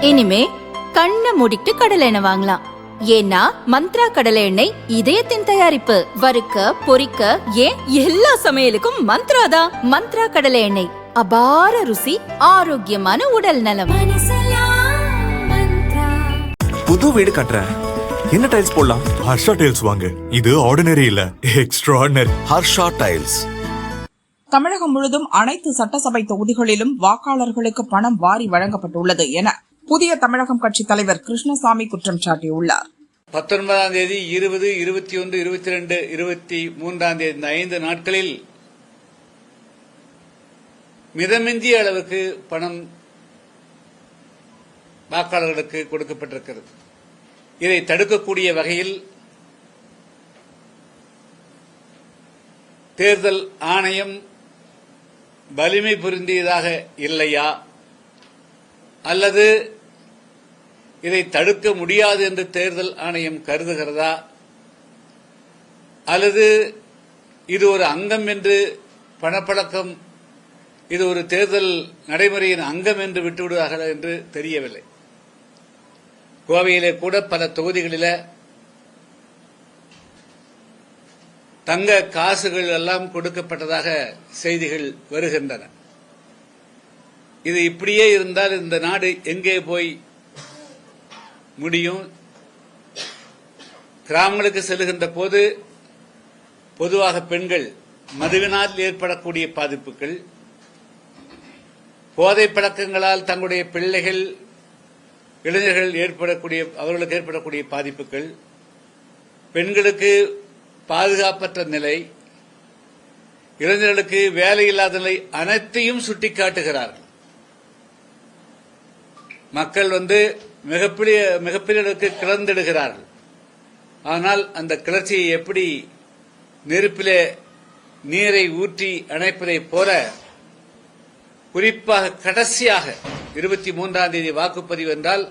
இனிமே கண்ணை மூடிட்டு கடலை எண்ணெய் வாங்கலாம். ஏன்னா மந்த்ரா கடலை எண்ணெய் இதயத்தின் தயாரிப்பு. வறுக்க பொரிக்க ஏன் எல்லா சமையலுக்கும் மந்த்ரா தான். மந்த்ரா கடலை எண்ணெய், அபார ருசி, ஆரோக்கியமான உடல் நலம். புது வீடு கட்டுறேன், என்ன டைல்ஸ் போடலாம்? ஹர்ஷா டைல்ஸ் வாங்க. இது ஆர்டினரி இல்ல, எக்ஸ்ட்ராஆர்டினரி. ஹர்ஷா டைல்ஸ். தமிழகம் முழுவதும் அனைத்து சட்டசபை தொகுதிகளிலும் வாக்காளர்களுக்கு பணம் வாரி வழங்கப்பட்டுள்ளது என புதிய தமிழகம் கட்சித் தலைவர் கிருஷ்ணசாமி குற்றம் சாட்டியுள்ளார். 19ஆம் தேதி, 20, 21, 22, 23ஆம் தேதி இந்த 5 நாட்களில் மிதமிஞ்சிய அளவுக்கு பணம் வாக்காளர்களுக்கு கொடுக்கப்பட்டிருக்கிறது. இதை தடுக்கக்கூடிய வகையில் தேர்தல் ஆணையம் வலிமை பொருந்தியதாக இல்லையா, அல்லது இதை தடுக்க முடியாது என்று தேர்தல் ஆணையம் கருதுகிறதா, அல்லது இது ஒரு அங்கம் என்று பணப்பழக்கம், இது ஒரு தேர்தல் நடைமுறையின் அங்கம் என்று விட்டுவிடுவார்கள் என்று தெரியவில்லை. கோவையிலே கூட பல தொகுதிகளில் தங்க காசுகள் எல்லாம் கொடுக்கப்பட்டதாக செய்திகள் வருகின்றன. இது இப்படியே இருந்தால் இந்த நாடு எங்கே போய் முடியும்? கிராமங்களுக்கு செல்லுகின்ற போது பொதுவாக பெண்கள் மதுவினால் ஏற்படக்கூடிய பாதிப்புகள், போதை பழக்கங்களால் தங்களுடைய பிள்ளைகள், இளைஞர்கள் அவர்களுக்கு ஏற்படக்கூடிய பாதிப்புகள், பெண்களுக்கு பாதுகாப்பற்ற நிலை, இளைஞர்களுக்கு வேலையில்லாத நிலை அனைத்தையும் சுட்டிக்காட்டுகிறார்கள். மக்கள் மிகப்பெரிய அளவுக்கு கிளர்ந்திடுகிறார்கள். ஆனால் அந்த கிளர்ச்சியை எப்படி நெருப்பிலே நீரை ஊற்றி அணைப்பதைப் போல, குறிப்பாக கடைசியாக 23ஆம் தேதி வாக்குப்பதிவு என்றால்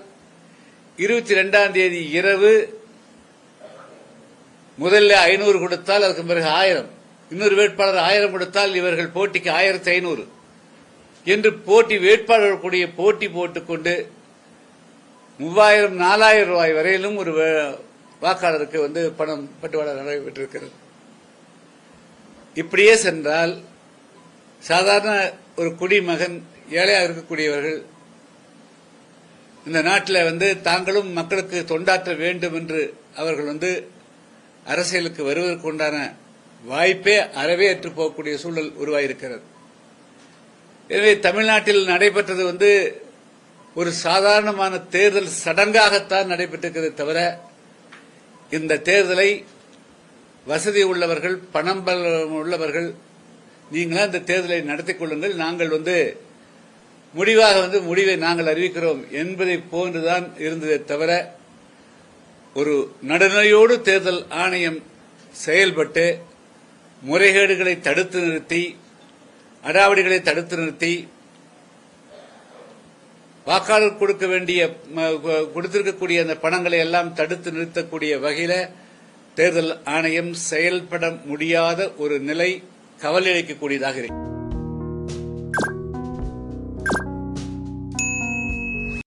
22ஆம் தேதி இரவு முதல்ல 500 கொடுத்தால் அதுக்கு பிறகு 1000, இன்னொரு வேட்பாளர் 1000 கொடுத்தால் இவர்கள் போட்டிக்கு 1500 என்று வேட்பாளர்கள் கூடிய போட்டி போட்டுக்கொண்டு 3000, 4000 ரூபாய் வரையிலும் ஒரு வாக்காளருக்கு பணம் பட்டுவாடா நடைபெற்றிருக்கிறது. இப்படியே சென்றால் சாதாரண ஒரு குடிமகன், ஏழையாக இருக்கக்கூடியவர்கள் இந்த நாட்டில் தாங்களும் மக்களுக்கு தொண்டாற்ற வேண்டும் என்று அவர்கள் அரசியலுக்கு வருவதற்கு உண்டான வாய்ப்பே அறவே அற்று போகக்கூடிய சூழல் உருவாயிருக்கிறது. எனவே தமிழ்நாட்டில் நடைபெற்றது ஒரு சாதாரணமான தேர்தல் சடங்காகத்தான் நடைபெற்றிருக்கிறது தவிர, இந்த தேர்தலை வசதி உள்ளவர்கள், பணம் உள்ளவர்கள், நீங்களா இந்த தேர்தலை நடத்திக் கொள்ளுங்கள், நாங்கள் முடிவை நாங்கள் அறிவிக்கிறோம் என்பதை போன்றுதான் இருந்ததே தவிர, ஒரு நடுநிலையோடு தேர்தல் ஆணையம் செயல்பட்டு முறைகேடுகளை தடுத்து நிறுத்தி, அடாவடிகளை தடுத்து நிறுத்தி, வாக்காளர் கொடுத்திருக்கக்கூடிய அந்த பணங்களை எல்லாம் தடுத்து நிறுத்தக்கூடிய வகையில தேர்தல் ஆணையம் செயல்பட முடியாத ஒரு நிலை கவலை அளிக்கக்கூடியதாக இருக்கு.